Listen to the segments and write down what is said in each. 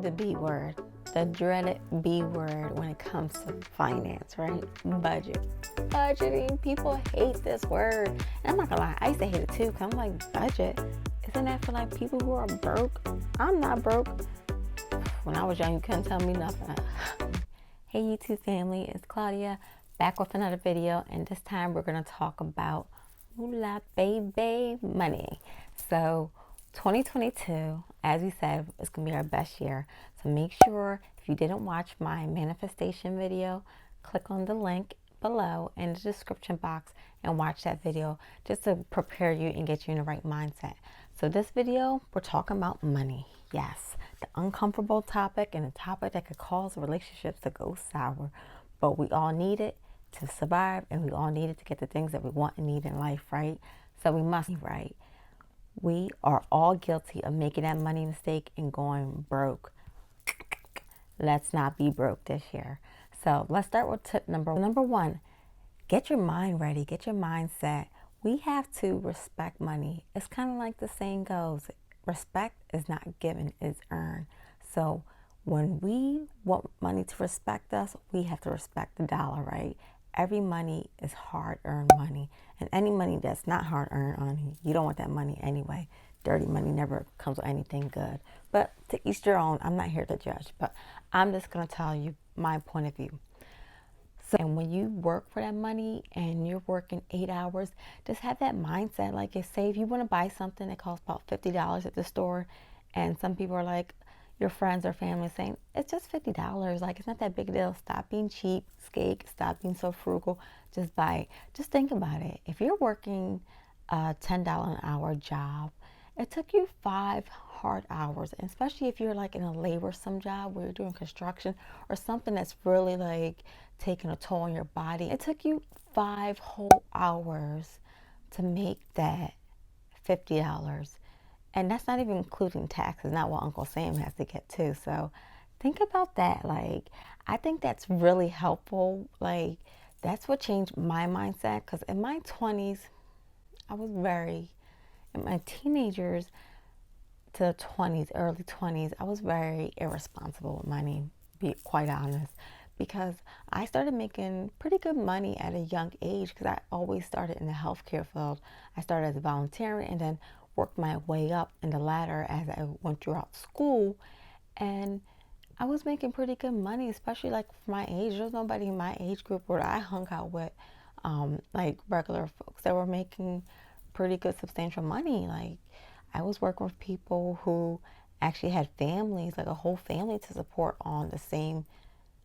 The B word, the dreaded B word when it comes to finance, right? Budget. Budgeting. People hate this word. And I'm not gonna lie, I used to hate it too, because I'm like, budget? Isn't that for like people who are broke? I'm not broke. When I was young, you couldn't tell me nothing. Hey YouTube family, it's Claudia back with another video, and this time we're gonna talk about moolah baby money. So 2022, as we said, is gonna be our best year. So make sure if you didn't watch my manifestation video, click on the link below in the description box and watch that video just to prepare you and get you in the right mindset. So this video, we're talking about money. Yes, the uncomfortable topic, and a topic that could cause relationships to go sour, but we all need it to survive, and we all need it to get the things that we want and need in life, right? So we must be right. We are all guilty of making that money mistake and going broke. Let's not be broke this year. So let's start with tip number one. Get your mind ready. Get your mindset. We have to respect money. It's kind of like the saying goes, respect is not given, it's earned. So when we want money to respect us, we have to respect the dollar, right? Every money is hard-earned money. And any money that's not hard-earned money, you don't want that money anyway. Dirty money never comes with anything good. But to each their own, I'm not here to judge. But I'm just going to tell you my point of view. So, and when you work for that money and you're working 8 hours, just have that mindset. Like, say if you want to buy something that costs about $50 at the store, and some people are like, your friends or family saying, it's just $50. Like, it's not that big a deal. Stop being cheap, skate, stop being so frugal. Just buy it. Just think about it. If you're working a $10 an hour job, it took you 5 hard hours, and especially if you're like in a laborsome job where you're doing construction or something that's really like taking a toll on your body. It took you 5 whole hours to make that $50. And that's not even including taxes, not what Uncle Sam has to get too. So think about that. Like, I think that's really helpful. Like, that's what changed my mindset, because in my 20s, in my teenagers to 20s, early 20s, I was very irresponsible with money, to be quite honest, because I started making pretty good money at a young age, because I always started in the healthcare field. I started as a volunteer and then worked my way up in the ladder as I went throughout school, and I was making pretty good money, especially like for my age. There was nobody in my age group where I hung out with, like regular folks that were making pretty good substantial money. Like, I was working with people who actually had families, like a whole family to support on the same.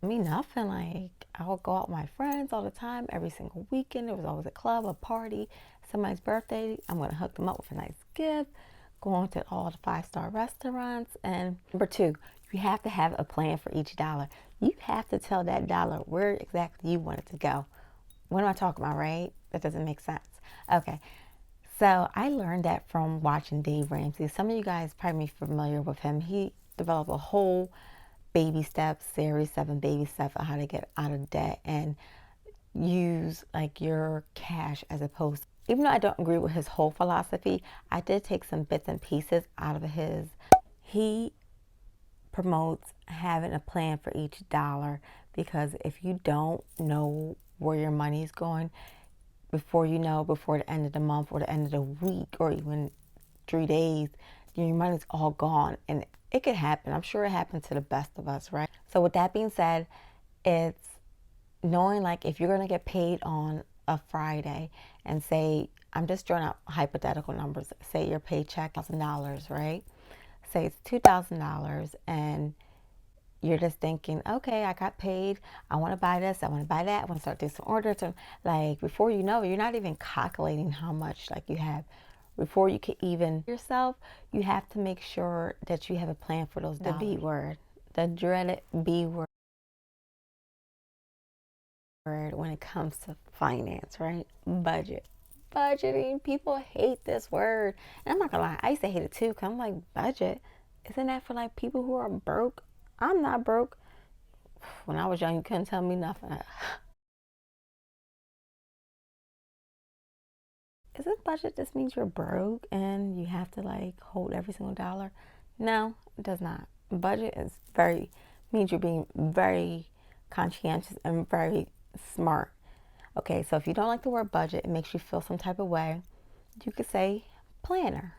I mean, nothing. Like, I would go out with my friends all the time, every single weekend. There was always a club, a party, somebody's birthday. I'm going to hook them up with a nice gift, going to all the 5-star restaurants. And number 2, you have to have a plan for each dollar. You have to tell that dollar where exactly you want it to go. What am I talking about, right? That doesn't make sense. Okay. So I learned that from watching Dave Ramsey. Some of you guys probably be familiar with him. He developed a whole baby steps series, 7 baby steps on how to get out of debt and use like your cash as opposed. Even though I don't agree with his whole philosophy, I did take some bits and pieces out of his. He promotes having a plan for each dollar, because if you don't know where your money is going, before you know, before the end of the month or the end of the week or even 3 days, your money's all gone. And it could happen. I'm sure it happened to the best of us, right? So with that being said, it's knowing, like, if you're going to get paid on a Friday, and say, I'm just drawing out hypothetical numbers, say your paycheck $1,000, right? Say it's $2,000, and you're just thinking, okay, I got paid. I want to buy this. I want to buy that. I want to start doing some orders. Like, before you know it, you're not even calculating how much like you have. Before you can even yourself, you have to make sure that you have a plan for those dollars. The B word, the dreaded B word when it comes to finance, right? Budget. Budgeting. People hate this word. And I'm not gonna lie, I used to hate it too, because I'm like, budget? Isn't that for like people who are broke? I'm not broke. When I was young, you couldn't tell me nothing. Isn't budget just means you're broke and you have to like hold every single dollar? No, it does not. Budget is very, means you're being very conscientious and very smart. Okay, so if you don't like the word budget, it makes you feel some type of way, you could say planner.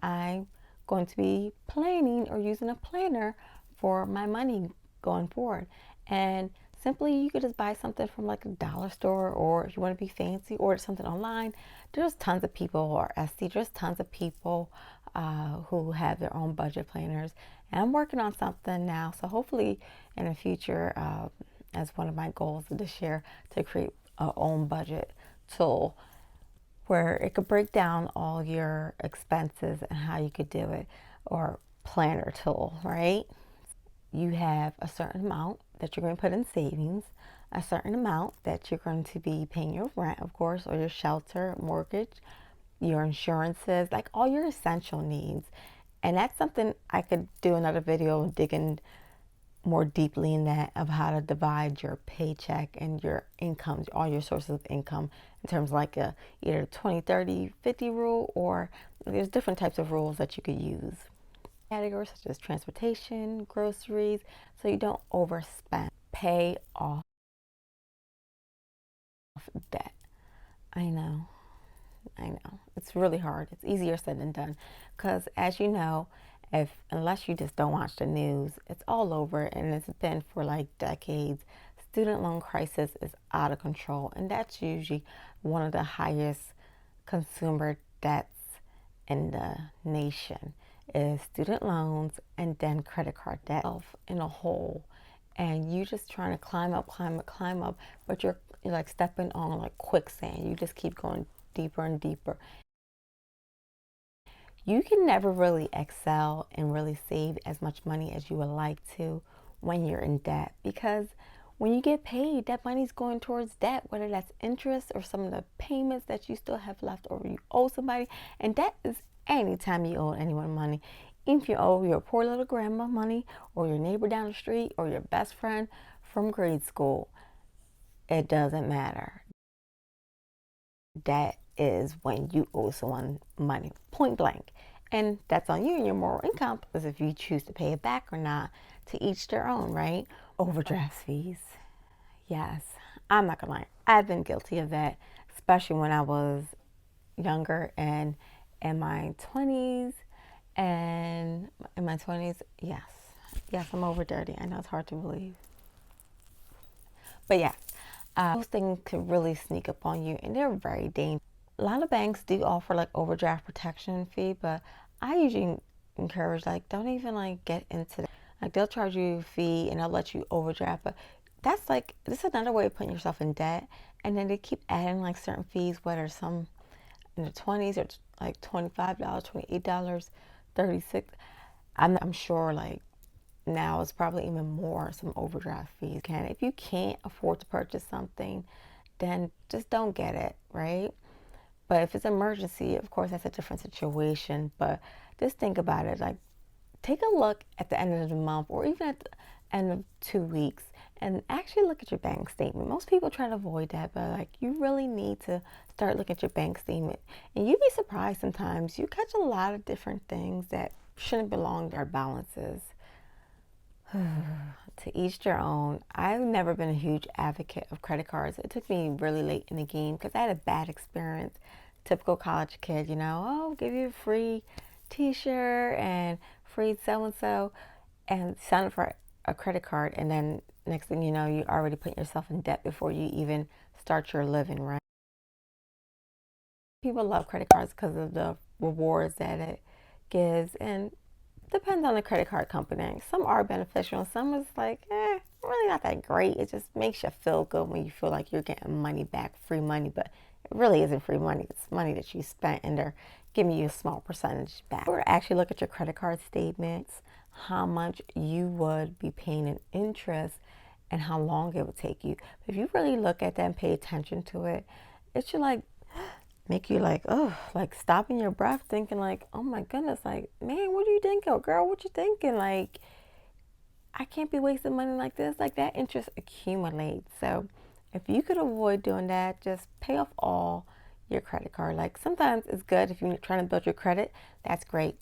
I'm going to be planning or using a planner for my money going forward. And simply, you could just buy something from like a dollar store, or if you want to be fancy, order something online. There's tons of people, or Etsy, there's tons of people who have their own budget planners. And I'm working on something now, so hopefully in the future, as one of my goals this year, to create a own budget tool where it could break down all your expenses and how you could do it, or planner tool, right? You have a certain amount that you're going to put in savings, a certain amount that you're going to be paying your rent, of course, or your shelter, mortgage, your insurances, like all your essential needs. And that's something I could do another video digging more deeply in that, of how to divide your paycheck and your income, all your sources of income, in terms of like a either 20, 30, 50 rule, or there's different types of rules that you could use. Categories such as transportation, groceries, so you don't overspend. Pay off debt. I know. I know. It's really hard. It's easier said than done. Because as you know, if unless you just don't watch the news, it's all over, and it's been for like decades. Student loan crisis is out of control, and that's usually one of the highest consumer debts in the nation, is student loans and then credit card debt in a hole. And you just trying to climb up, climb up, climb up, but you're like stepping on like quicksand. You just keep going deeper and deeper. You can never really excel and really save as much money as you would like to when you're in debt, because when you get paid, that money's going towards debt, whether that's interest or some of the payments that you still have left over you owe somebody. And debt is anytime you owe anyone money. Even if you owe your poor little grandma money, or your neighbor down the street, or your best friend from grade school, it doesn't matter. That is when you owe someone money, point blank. And that's on you and your moral income, because if you choose to pay it back or not, to each their own, right? Overdraft fees. Yes, I'm not gonna lie. I've been guilty of that, especially when I was younger and in my 20s. And in my 20s, yes. Yes, I'm over 30. I know it's hard to believe. But yes, those things could really sneak up on you, and they're very dangerous. A lot of banks do offer like overdraft protection fee, but I usually encourage like don't even like get into that. Like they'll charge you a fee and they'll let you overdraft, but that's like this is another way of putting yourself in debt. And then they keep adding like certain fees, whether some in the 20s or like $25, $28, 36. I'm sure like now it's probably even more, some overdraft fees. If you can't afford to purchase something, then just don't get it, right? But if it's an emergency, of course, that's a different situation. But just think about it. Like, take a look at the end of the month, or even at the end of 2 weeks, and actually look at your bank statement. Most people try to avoid that, but like, you really need to start looking at your bank statement. And you'd be surprised sometimes. You catch a lot of different things that shouldn't belong to our balances. To each their own. I've never been a huge advocate of credit cards. It took me really late in the game because I had a bad experience. Typical college kid, oh, give you a free t-shirt and free so-and-so, and sign up for a credit card. And then next thing you know, you already put yourself in debt before you even start your living, right? People love credit cards because of the rewards that it gives. And depends on the credit card company. Some are beneficial, and some is like, really not that great. It just makes you feel good when you feel like you're getting money back, free money, but it really isn't free money. It's money that you spent, and they're giving you a small percentage back. Or actually look at your credit card statements, how much you would be paying in interest, and how long it would take you. If you really look at that and pay attention to it, it should like make you like, oh, like stopping your breath, thinking like, oh my goodness, like, man, what are you thinking, girl? What you thinking? Like, I can't be wasting money like this. Like, that interest accumulates. So if you could avoid doing that, just pay off all your credit card. Like, sometimes it's good if you're trying to build your credit. That's great.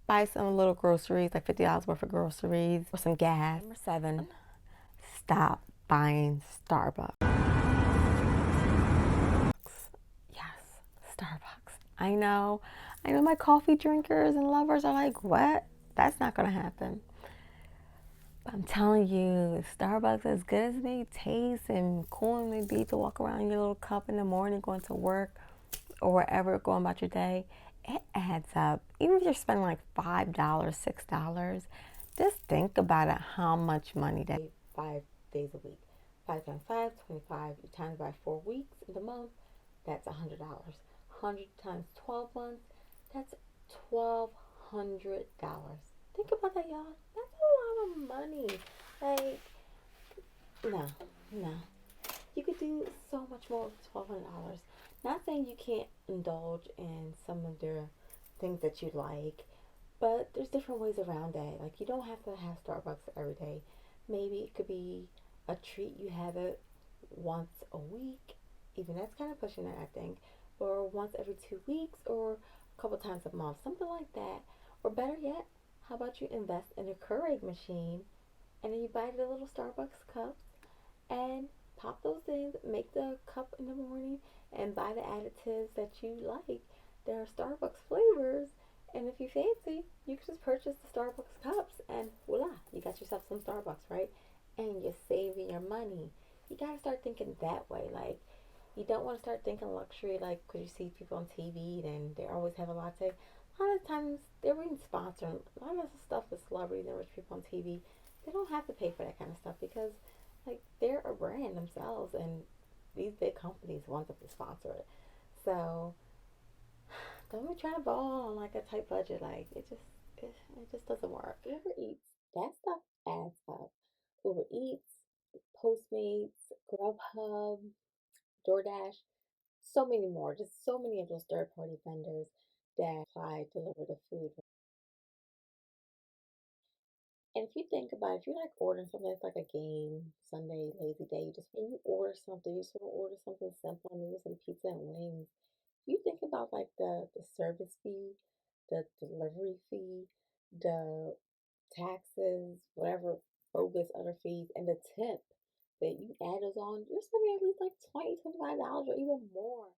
buy some little groceries, like $50 worth of groceries or some gas. Number 7, stop buying Starbucks. Yes, Starbucks. I know my coffee drinkers and lovers are like, what? That's not gonna happen. But I'm telling you, Starbucks, as good as it may taste and cool it may be to walk around in your little cup in the morning going to work or wherever going about your day, it adds up. Even if you're spending like $5, $6, just think about it how much money that 5 days a week. 5 times 5, 25. You times by 4 weeks in the month, that's $100. 100 times 12 months, that's $1,200. Think about that, y'all. That's a lot of money. Like, no, no. You could do so much more with $1,200. Not saying you can't indulge in some of the things that you like, but there's different ways around that. Like, you don't have to have Starbucks every day. Maybe it could be a treat you have it once a week. Even that's kind of pushing it, I think. Or once every 2 weeks, or a couple times a month, something like that. Or better yet, how about you invest in a Keurig machine and then you buy the little Starbucks cups and pop those in, make the cup in the morning, and buy the additives that you like. There are Starbucks flavors, and if you fancy, you can just purchase the Starbucks cups, and voila, you got yourself some Starbucks, right? And you're saving your money. You gotta start thinking that way. Like, you don't want to start thinking luxury, like, because you see people on TV and they always have a latte. A lot of times they're even sponsoring a lot of the stuff with celebrities and rich people on TV. They don't have to pay for that kind of stuff because like they're a brand themselves and these big companies want them to sponsor it. So don't be trying to ball on like a tight budget. Like it just doesn't work. Uber Eats, that stuff adds up. Uber Eats, Postmates, Grubhub, DoorDash, so many more. Just so many of those third party vendors that supply deliver the food. And if you think about it, if you're like ordering something that's like a game, Sunday, lazy day, just when you order something, you just want to order something simple, maybe some pizza and wings. You think about like the service fee, the delivery fee, the taxes, whatever bogus other fees, and the tip that you add those on, you're spending at least like $20, $25 or even more.